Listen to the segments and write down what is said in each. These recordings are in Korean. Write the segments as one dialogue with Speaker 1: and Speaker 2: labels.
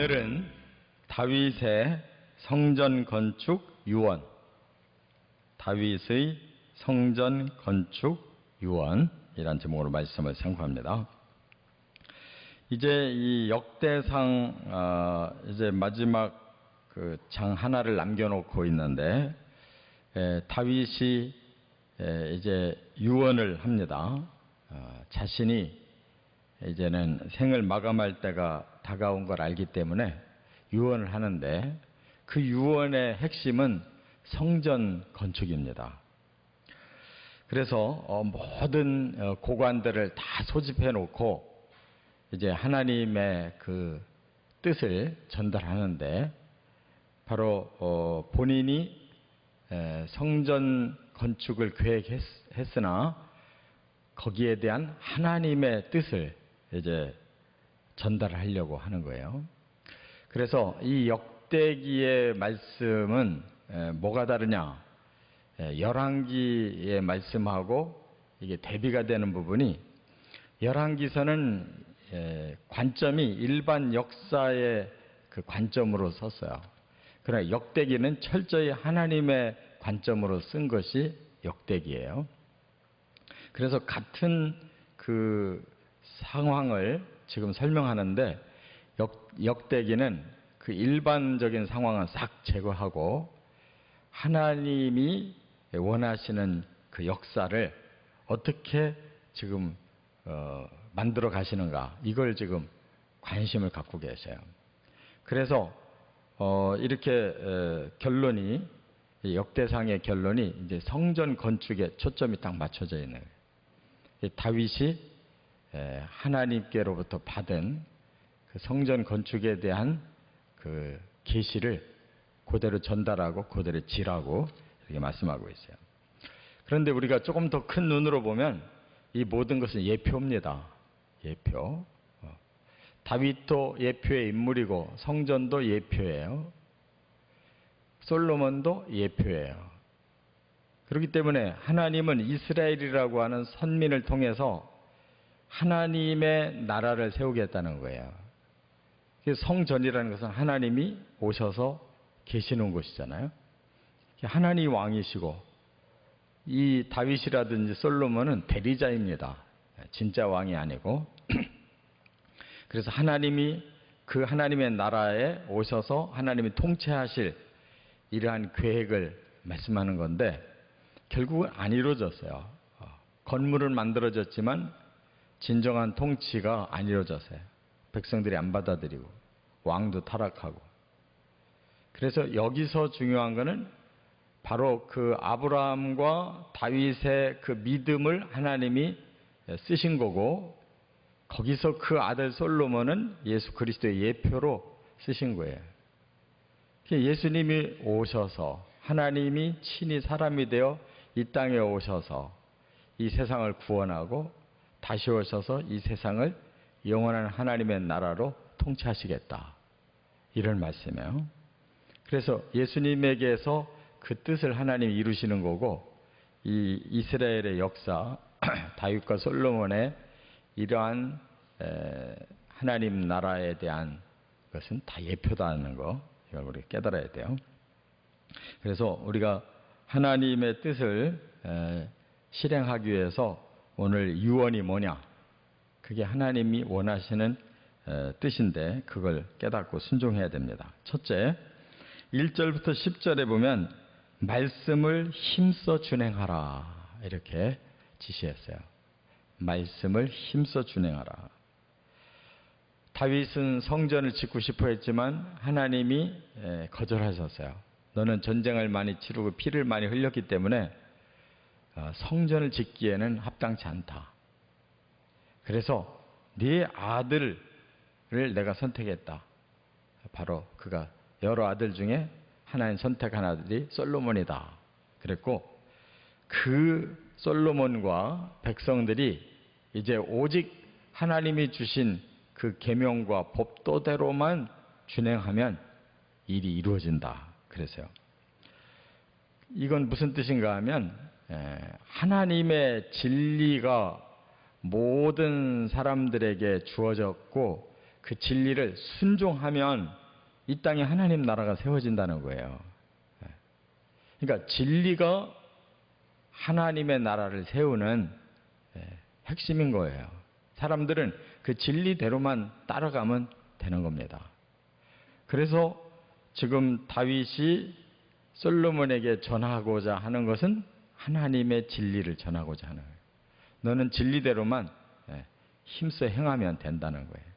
Speaker 1: 오늘은 다윗의 성전 건축 유언, 다윗의 성전 건축 유언이란 제목으로 말씀을 상고합니다. 이제 이 역대상 이제 마지막 그 장 하나를 남겨놓고 있는데 다윗이 이제 유언을 합니다. 자신이 이제는 생을 마감할 때가 다가온 걸 알기 때문에 유언을 하는데 그 유언의 핵심은 성전 건축입니다. 그래서 모든 고관들을 다 소집해 놓고 이제 하나님의 그 뜻을 전달하는데 바로 본인이 성전 건축을 계획했으나 거기에 대한 하나님의 뜻을 이제 전달하려고 하는 거예요. 그래서 이 역대기의 말씀은 뭐가 다르냐? 열왕기의 말씀하고 이게 대비가 되는 부분이, 열왕기서는 관점이 일반 역사의 그 관점으로 섰어요. 그러나 역대기는 철저히 하나님의 관점으로 쓴 것이 역대기예요. 그래서 같은 그 상황을 지금 설명하는데 역대기는 그 일반적인 상황은 싹 제거하고 하나님이 원하시는 그 역사를 어떻게 지금 만들어 가시는가, 이걸 지금 관심을 갖고 계세요. 그래서 이렇게 결론이, 역대상의 결론이 이제 성전 건축에 초점이 딱 맞춰져 있는 거예요. 다윗이 하나님께로부터 받은 그 성전 건축에 대한 그 계시를 그대로 전달하고 그대로 지라고 이렇게 말씀하고 있어요. 그런데 우리가 조금 더 큰 눈으로 보면 이 모든 것은 예표입니다. 예표. 다윗도 예표의 인물이고 성전도 예표예요. 솔로몬도 예표예요. 그렇기 때문에 하나님은 이스라엘이라고 하는 선민을 통해서 하나님의 나라를 세우겠다는 거예요. 성전이라는 것은 하나님이 오셔서 계시는 곳이잖아요. 하나님 왕이시고 이 다윗이라든지 솔로몬은 대리자입니다. 진짜 왕이 아니고. 그래서 하나님이 그 하나님의 나라에 오셔서 하나님이 통치하실 이러한 계획을 말씀하는 건데 결국은 안 이루어졌어요. 건물은 만들어졌지만 진정한 통치가 안 이루어졌어요. 백성들이 안 받아들이고 왕도 타락하고. 그래서 여기서 중요한 거는 바로 그 아브라함과 다윗의 그 믿음을 하나님이 쓰신 거고, 거기서 그 아들 솔로몬은 예수 그리스도의 예표로 쓰신 거예요. 예수님이 오셔서 하나님이 친히 사람이 되어 이 땅에 오셔서 이 세상을 구원하고 다시 오셔서 이 세상을 영원한 하나님의 나라로 통치하시겠다, 이런 말씀이에요. 그래서 예수님에게서 그 뜻을 하나님이 이루시는 거고, 이 이스라엘의 역사, 다윗과 솔로몬의 이러한 하나님 나라에 대한 것은 다 예표다는 거, 이걸 우리가 깨달아야 돼요. 그래서 우리가 하나님의 뜻을 실행하기 위해서 오늘 유언이 뭐냐? 그게 하나님이 원하시는 뜻인데 그걸 깨닫고 순종해야 됩니다. 첫째, 1절부터 10절에 보면 말씀을 힘써 준행하라, 이렇게 지시했어요. 말씀을 힘써 준행하라. 다윗은 성전을 짓고 싶어 했지만 하나님이 거절하셨어요. 너는 전쟁을 많이 치르고 피를 많이 흘렸기 때문에 성전을 짓기에는 합당치 않다. 그래서 네 아들을 내가 선택했다. 바로 그가 여러 아들 중에 하나님 선택한 아들이 솔로몬이다. 그랬고 그 솔로몬과 백성들이 이제 오직 하나님이 주신 그 계명과 법도대로만 준행하면 일이 이루어진다. 그래서요. 이건 무슨 뜻인가 하면 하나님의 진리가 모든 사람들에게 주어졌고 그 진리를 순종하면 이 땅에 하나님 나라가 세워진다는 거예요. 그러니까 진리가 하나님의 나라를 세우는 핵심인 거예요. 사람들은 그 진리대로만 따라가면 되는 겁니다. 그래서 지금 다윗이 솔로몬에게 전하고자 하는 것은 하나님의 진리를 전하고자 하는 거예요. 너는 진리대로만 힘써 행하면 된다는 거예요.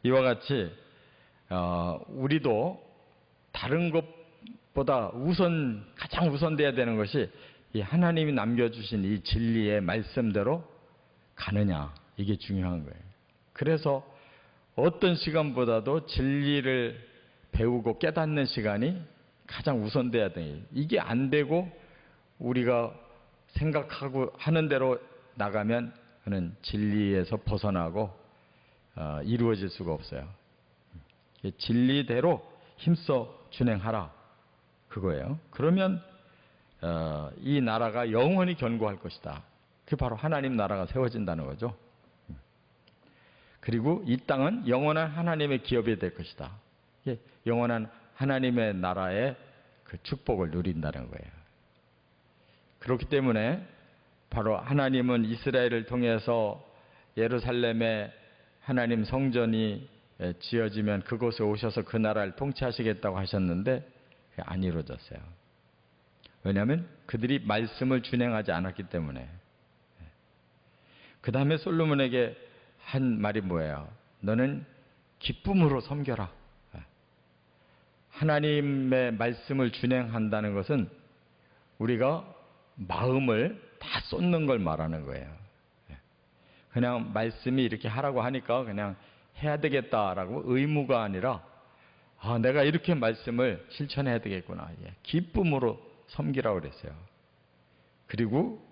Speaker 1: 이와 같이 우리도 다른 것보다 가장 우선돼야 되는 것이 이 하나님이 남겨주신 이 진리의 말씀대로 가느냐, 이게 중요한 거예요. 그래서 어떤 시간보다도 진리를 배우고 깨닫는 시간이 가장 우선돼야 돼요. 이게 안 되고 우리가 생각하고 하는 대로 나가면 그는 진리에서 벗어나고 이루어질 수가 없어요. 진리대로 힘써 준행하라, 그거예요. 그러면 이 나라가 영원히 견고할 것이다. 그게 바로 하나님 나라가 세워진다는 거죠. 그리고 이 땅은 영원한 하나님의 기업이 될 것이다. 영원한 하나님의 나라의 그 축복을 누린다는 거예요. 그렇기 때문에 바로 하나님은 이스라엘을 통해서 예루살렘에 하나님 성전이 지어지면 그곳에 오셔서 그 나라를 통치하시겠다고 하셨는데 안 이루어졌어요. 왜냐하면 그들이 말씀을 준행하지 않았기 때문에. 그 다음에 솔로몬에게 한 말이 뭐예요? 너는 기쁨으로 섬겨라. 하나님의 말씀을 준행한다는 것은 우리가 마음을 다 쏟는 걸 말하는 거예요. 그냥 말씀이 이렇게 하라고 하니까 그냥 해야 되겠다라고 의무가 아니라 내가 이렇게 말씀을 실천해야 되겠구나. 기쁨으로 섬기라고 그랬어요. 그리고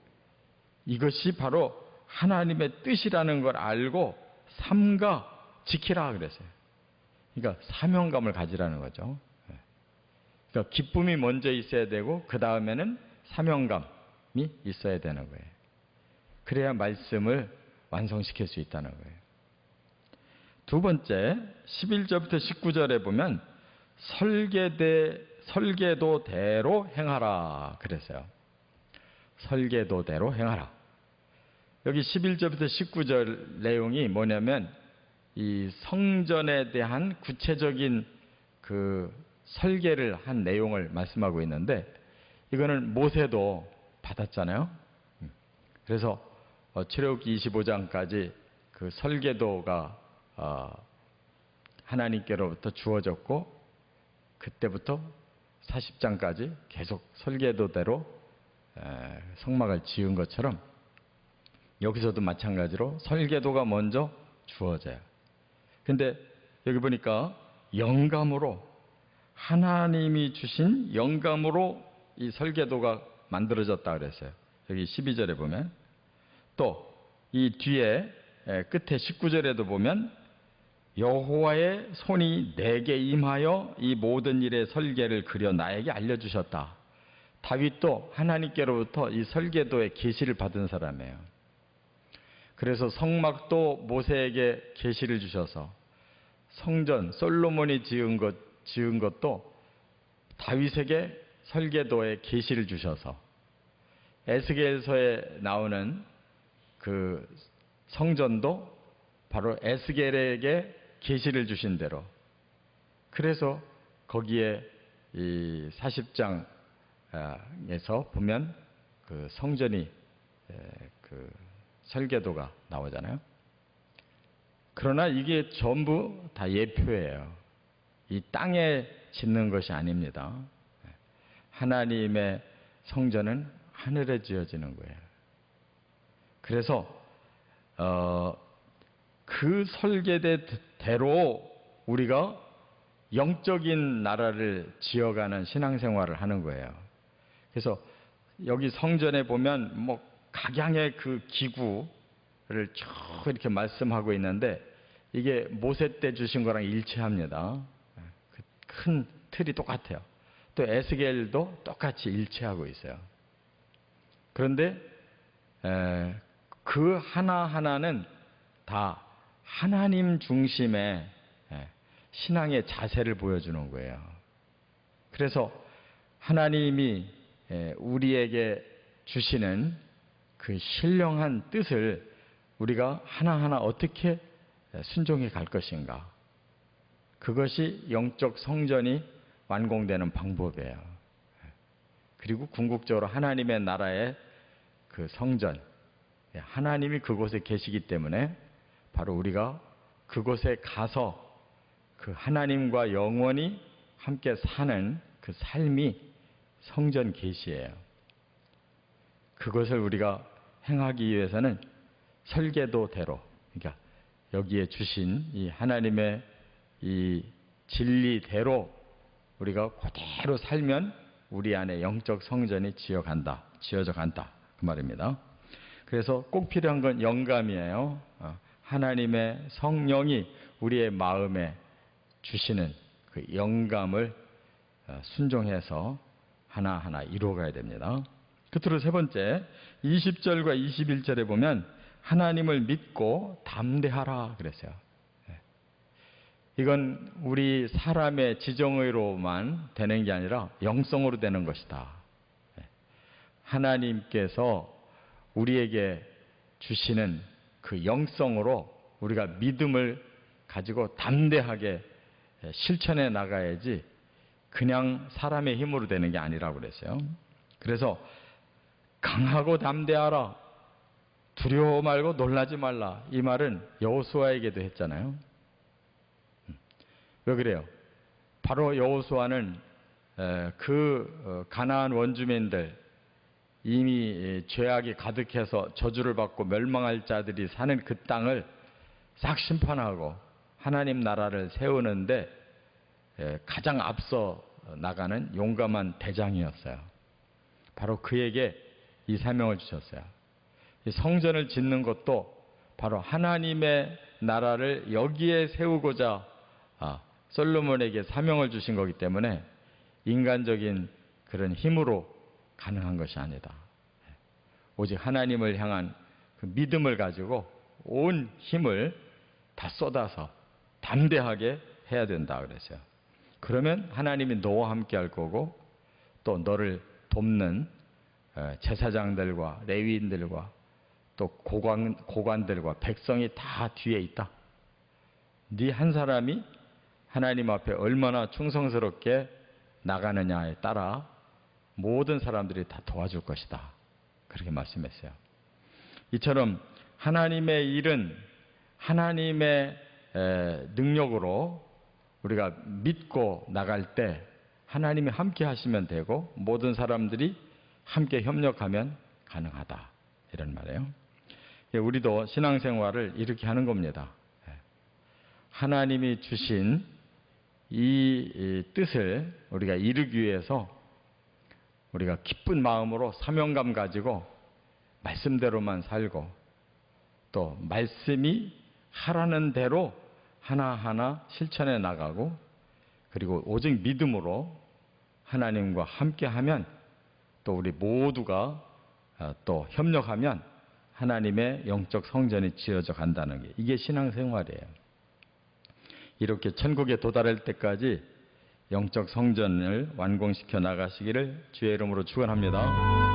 Speaker 1: 이것이 바로 하나님의 뜻이라는 걸 알고 삼가 지키라 그랬어요. 그러니까 사명감을 가지라는 거죠. 그러니까 기쁨이 먼저 있어야 되고 그 다음에는 사명감이 있어야 되는 거예요. 그래야 말씀을 완성시킬 수 있다는 거예요. 두 번째, 11절부터 19절에 보면 설계도대로 행하라 그랬어요. 설계도대로 행하라. 여기 11절부터 19절 내용이 뭐냐면 이 성전에 대한 구체적인 그 설계를 한 내용을 말씀하고 있는데 이거는 모세도 받았잖아요. 그래서 출애굽기 25장까지 그 설계도가 하나님께로부터 주어졌고 그때부터 40장까지 계속 설계도대로 성막을 지은 것처럼 여기서도 마찬가지로 설계도가 먼저 주어져요. 근데 여기 보니까 영감으로 하나님이 주신 영감으로 이 설계도가 만들어졌다 그랬어요. 여기 12절에 보면 또 이 뒤에 끝에 19절에도 보면 여호와의 손이 내게 임하여 이 모든 일의 설계를 그려 나에게 알려주셨다. 다윗도 하나님께로부터 이 설계도의 계시를 받은 사람이에요. 그래서 성막도 모세에게 계시를 주셔서 성전 솔로몬이 지은 것도 다윗에게 설계도의 계시를 주셔서 에스겔서에 나오는 그 성전도 바로 에스겔에게 계시를 주신 대로 그래서 거기에 이 40장에서 보면 그 성전이 그 설계도가 나오잖아요. 그러나 이게 전부 다 예표예요. 이 땅에 짓는 것이 아닙니다. 하나님의 성전은 하늘에 지어지는 거예요. 그래서 그 설계대로 우리가 영적인 나라를 지어가는 신앙생활을 하는 거예요. 그래서 여기 성전에 보면 뭐 각양의 그 기구를 쭉 이렇게 말씀하고 있는데 이게 모세 때 주신 거랑 일치합니다. 큰 틀이 똑같아요. 또 에스겔도 똑같이 일치하고 있어요. 그런데 그 하나하나는 다 하나님 중심의 신앙의 자세를 보여주는 거예요. 그래서 하나님이 우리에게 주시는 그 신령한 뜻을 우리가 하나하나 어떻게 순종해 갈 것인가. 그것이 영적 성전이 완공되는 방법이에요. 그리고 궁극적으로 하나님의 나라의 그 성전, 하나님이 그곳에 계시기 때문에 바로 우리가 그곳에 가서 그 하나님과 영원히 함께 사는 그 삶이 성전 계시예요. 그것을 우리가 행하기 위해서는 설계도대로, 그러니까 여기에 주신 이 하나님의 이 진리대로 우리가 그대로 살면 우리 안에 영적 성전이 지어져 간다. 그 말입니다. 그래서 꼭 필요한 건 영감이에요. 하나님의 성령이 우리의 마음에 주시는 그 영감을 순종해서 하나하나 이루어가야 됩니다. 끝으로 세 번째, 20절과 21절에 보면 하나님을 믿고 담대하라 그랬어요. 이건 우리 사람의 지정의로만 되는 게 아니라 영성으로 되는 것이다. 하나님께서 우리에게 주시는 그 영성으로 우리가 믿음을 가지고 담대하게 실천해 나가야지 그냥 사람의 힘으로 되는 게 아니라고 그랬어요. 그래서 강하고 담대하라, 두려워 말고 놀라지 말라, 이 말은 여호수아에게도 했잖아요. 왜 그래요? 바로 여호수아는 그 가나안 원주민들, 이미 죄악이 가득해서 저주를 받고 멸망할 자들이 사는 그 땅을 싹 심판하고 하나님 나라를 세우는데 가장 앞서 나가는 용감한 대장이었어요. 바로 그에게 이 사명을 주셨어요. 이 성전을 짓는 것도 바로 하나님의 나라를 여기에 세우고자 솔로몬에게 사명을 주신 거기 때문에 인간적인 그런 힘으로 가능한 것이 아니다. 오직 하나님을 향한 그 믿음을 가지고 온 힘을 다 쏟아서 담대하게 해야 된다 그랬어요. 그러면 하나님이 너와 함께 할 거고 또 너를 돕는 제사장들과 레위인들과 또 고관들과 백성이 다 뒤에 있다. 네 한 사람이 하나님 앞에 얼마나 충성스럽게 나가느냐에 따라 모든 사람들이 다 도와줄 것이다. 그렇게 말씀했어요. 이처럼 하나님의 일은 하나님의 능력으로 우리가 믿고 나갈 때 하나님이 함께 하시면 되고 모든 사람들이 함께 협력하면 가능하다. 이런 말이에요. 우리도 신앙생활을 이렇게 하는 겁니다. 하나님이 주신 이 뜻을 우리가 이루기 위해서 우리가 기쁜 마음으로 사명감 가지고 말씀대로만 살고 또 말씀이 하라는 대로 하나하나 실천해 나가고 그리고 오직 믿음으로 하나님과 함께하면 또 우리 모두가 또 협력하면 하나님의 영적 성전이 지어져 간다는 게 이게 신앙생활이에요. 이렇게 천국에 도달할 때까지 영적 성전을 완공시켜 나가시기를 주의 이름으로 축원합니다.